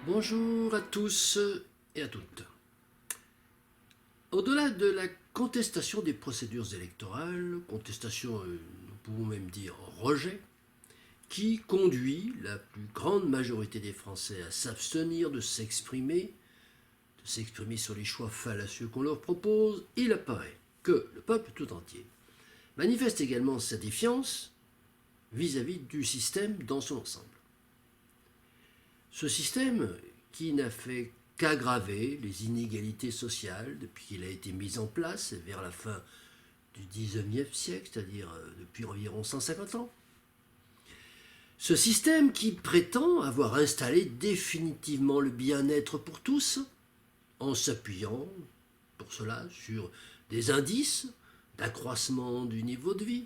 Bonjour à tous et à toutes. Au-delà de la contestation des procédures électorales, contestation, nous pouvons même dire rejet, qui conduit la plus grande majorité des Français à s'abstenir de s'exprimer sur les choix fallacieux qu'on leur propose, il apparaît que le peuple tout entier manifeste également sa défiance vis-à-vis du système dans son ensemble. Ce système qui n'a fait qu'aggraver les inégalités sociales depuis qu'il a été mis en place vers la fin du XIXe siècle, c'est-à-dire depuis environ 150 ans. Ce système qui prétend avoir installé définitivement le bien-être pour tous, en s'appuyant pour cela sur des indices d'accroissement du niveau de vie,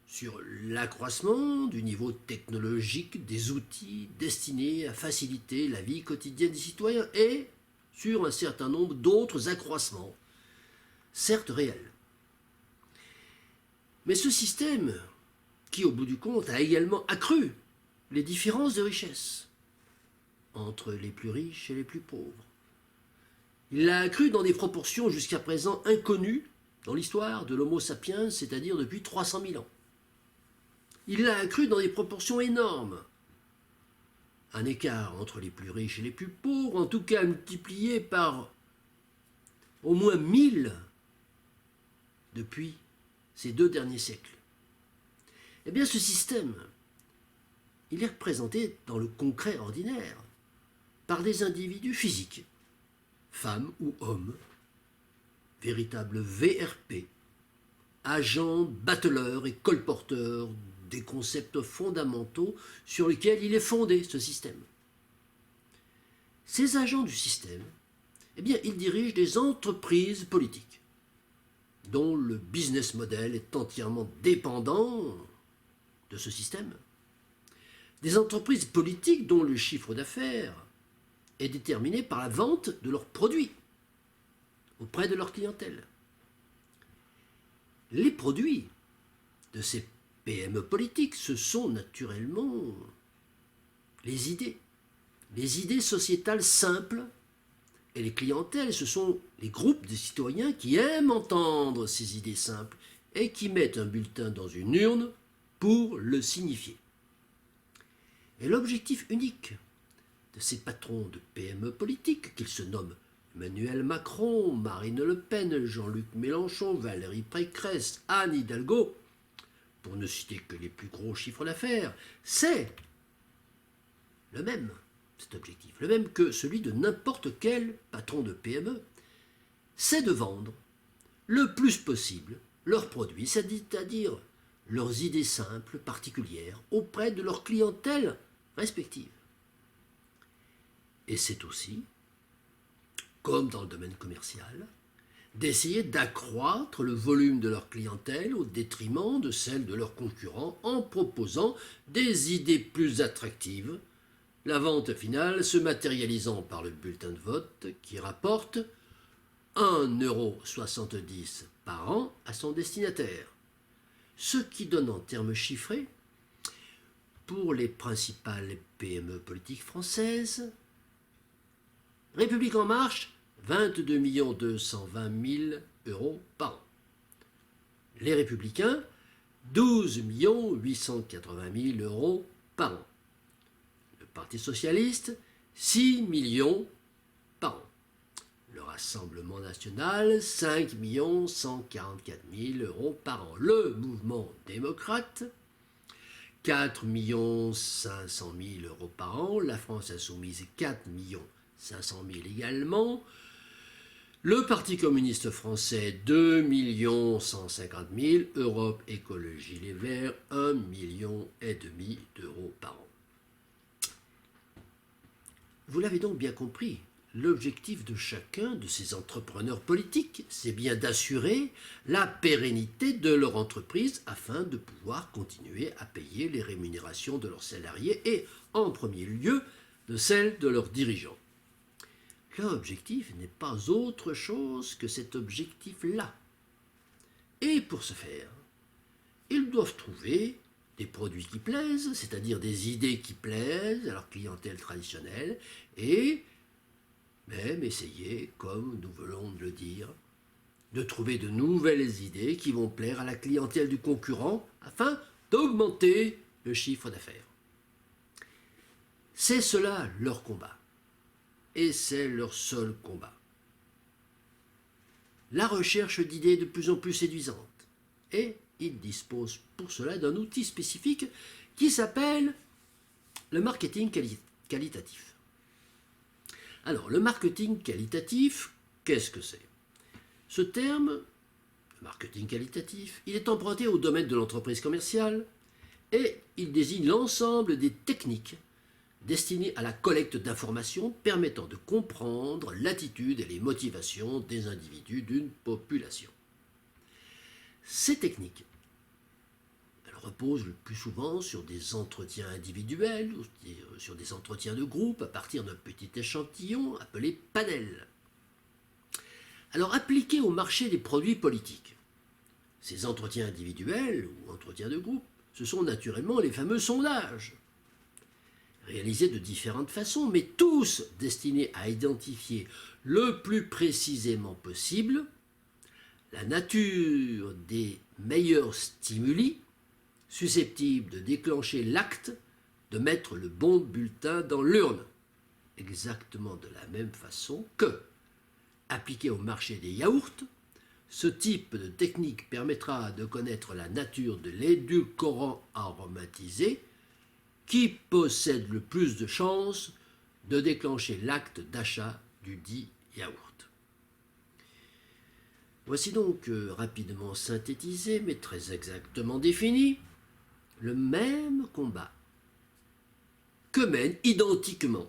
sur l'accroissement du niveau technologique des outils destinés à faciliter la vie quotidienne des citoyens et sur un certain nombre d'autres accroissements, certes réels. Mais ce système, qui au bout du compte a également accru les différences de richesse entre les plus riches et les plus pauvres, il l'a accru dans des proportions jusqu'à présent inconnues dans l'histoire de l'Homo sapiens, c'est-à-dire depuis 300 000 ans. Il l'a accru dans des proportions énormes. Un écart entre les plus riches et les plus pauvres, en tout cas multiplié par au moins 1000 depuis ces 2 derniers siècles. Eh bien, ce système, il est représenté dans le concret ordinaire par des individus physiques, femmes ou hommes, véritables VRP, agents, bateleurs et colporteurs des concepts fondamentaux sur lesquels il est fondé, ce système. Ces agents du système, eh bien, ils dirigent des entreprises politiques dont le business model est entièrement dépendant de ce système. Des entreprises politiques dont le chiffre d'affaires est déterminé par la vente de leurs produits auprès de leur clientèle. Les produits de ces PME politiques, ce sont naturellement les idées sociétales simples, et les clientèles, ce sont les groupes de citoyens qui aiment entendre ces idées simples et qui mettent un bulletin dans une urne pour le signifier. Et l'objectif unique de ces patrons de PME politiques, qu'ils se nomment Emmanuel Macron, Marine Le Pen, Jean-Luc Mélenchon, Valérie Pécresse, Anne Hidalgo, pour ne citer que les plus gros chiffres d'affaires, c'est le même, cet objectif, le même que celui de n'importe quel patron de PME, c'est de vendre le plus possible leurs produits, c'est-à-dire leurs idées simples, particulières, auprès de leur clientèle respective. Et c'est aussi, comme dans le domaine commercial, d'essayer d'accroître le volume de leur clientèle au détriment de celle de leurs concurrents en proposant des idées plus attractives, la vente finale se matérialisant par le bulletin de vote qui rapporte 1,70 € par an à son destinataire, ce qui donne en termes chiffrés, pour les principales PME politiques françaises, République En Marche, 22 220 000 € par an. Les Républicains, 12 880 000 € par an. Le Parti Socialiste, 6 millions par an. Le Rassemblement National, 5 144 000 € par an. Le Mouvement Démocrate, 4 500 000 € par an. La France Insoumise, 4 500 000 également. Le Parti communiste français, 2 150 000, Europe Écologie Les Verts, 1,5 million d'euros par an. Vous l'avez donc bien compris, l'objectif de chacun de ces entrepreneurs politiques, c'est bien d'assurer la pérennité de leur entreprise afin de pouvoir continuer à payer les rémunérations de leurs salariés et, en premier lieu, de celles de leurs dirigeants. Leur objectif n'est pas autre chose que cet objectif-là. Et pour ce faire, ils doivent trouver des produits qui plaisent, c'est-à-dire des idées qui plaisent à leur clientèle traditionnelle, et même essayer, comme nous venons de le dire, de trouver de nouvelles idées qui vont plaire à la clientèle du concurrent afin d'augmenter le chiffre d'affaires. C'est cela leur combat, et c'est leur seul combat. La recherche d'idées de plus en plus séduisantes, et ils disposent pour cela d'un outil spécifique qui s'appelle le marketing qualitatif. Alors, le marketing qualitatif, qu'est-ce que c'est? Ce terme, le marketing qualitatif, il est emprunté au domaine de l'entreprise commerciale et il désigne l'ensemble des techniques destinées à la collecte d'informations permettant de comprendre l'attitude et les motivations des individus d'une population. Ces techniques, elles reposent le plus souvent sur des entretiens individuels ou sur des entretiens de groupe à partir d'un petit échantillon appelé panel. Alors appliqués au marché des produits politiques, ces entretiens individuels ou entretiens de groupe, ce sont naturellement les fameux sondages, réalisés de différentes façons, mais tous destinés à identifier le plus précisément possible la nature des meilleurs stimuli susceptibles de déclencher l'acte de mettre le bon bulletin dans l'urne, exactement de la même façon que, appliqué au marché des yaourts, ce type de technique permettra de connaître la nature de l'édulcorant aromatisé qui possède le plus de chances de déclencher l'acte d'achat du dit yaourt. Voici donc, rapidement synthétisé, mais très exactement défini, le même combat que mènent identiquement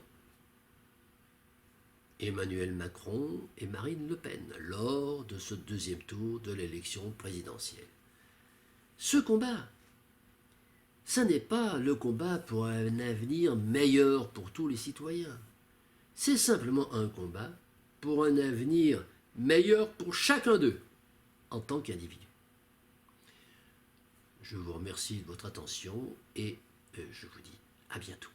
Emmanuel Macron et Marine Le Pen lors de ce deuxième tour de l'élection présidentielle. Ce combat, ça n'est pas le combat pour un avenir meilleur pour tous les citoyens. C'est simplement un combat pour un avenir meilleur pour chacun d'eux en tant qu'individu. Je vous remercie de votre attention et je vous dis à bientôt.